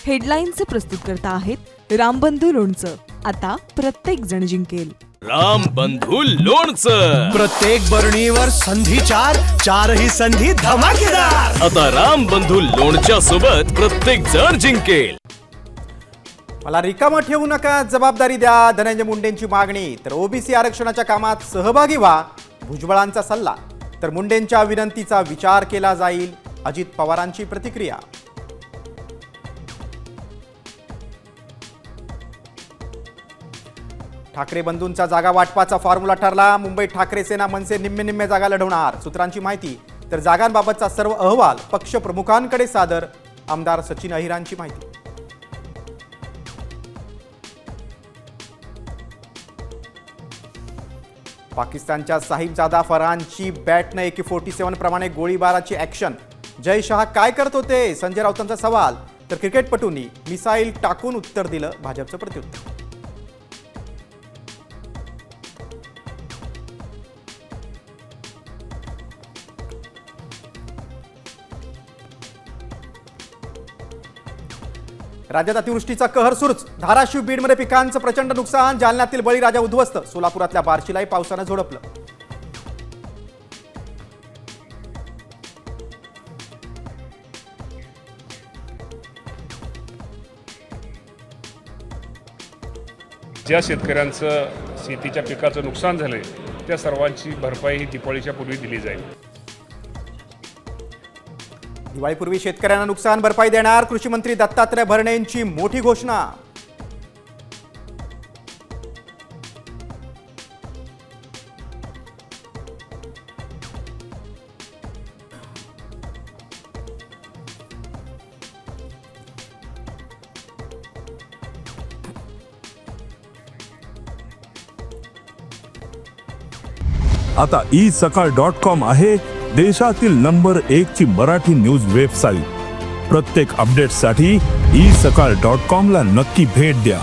हेडलाईनचे प्रस्तुतकर्ता आहेत रामबंधू लोणचं. आता प्रत्येक जण जिंकेल. रामबंधू लोणचं. प्रत्येक बरणीवर संधी चार, चारही संधी धमाकेदार. आता रामबंधू लोणच्या सोबत प्रत्येक जण जिंकेल. मला रिकामं ठेवू नका, जबाबदारी द्या, धनंजय मुंडेंची मागणी. तर ओबीसी आरक्षणाच्या कामात सहभागी व्हा, भुजबळांचा सल्ला. तर मुंडेंच्या विनंतीचा विचार केला जाईल, अजित पवारांची प्रतिक्रिया. ठाकरे बंधूंचा जागा वाटपाचा फॉर्म्युला ठरला. मुंबईत ठाकरे सेना मनसे निम्मे जागा लढवणार. सूत्रांची माहिती. तर जागांबाबतचा सर्व अहवाल पक्ष प्रमुखांकडे सादर. आमदार सचिन अहिरांची माहिती. पाकिस्तानच्या साहिबजादा फरहानची बॅटनं AK-47 प्रमाणे गोळीबाराची ॲक्शन. जय शहा काय करत होते, संजय राऊतांचा सवाल. तर क्रिकेटपटूंनी मिसाईल टाकून उत्तर दिलं, भाजपचं प्रत्युत्तर. राज्यात अतिवृष्टीचा कहर सुरूच. धाराशिव बीडमध्ये पिकांचं प्रचंड नुकसान. जालन्यातील बळीराजा उद्ध्वस्त. सोलापुरातल्या बार्शीलाही पावसानं झोडपलं. ज्या शेतकऱ्यांचं शेतीच्या पिकाचं नुकसान झालंय त्या सर्वांची भरपाई ही दिवाळीच्या पूर्वी दिली जाईल. दिवाळीपूर्वी शेतकऱ्यांना नुकसान भरपाई देणार. कृषी मंत्री दत्तात्रय भरणेंची मोठी घोषणा. आता isakal.com आहे देशातील नंबर 1 ची मराठी न्यूज वेबसाईट. प्रत्येक अपडेटसाठी isakal.com ला नक्की भेट द्या.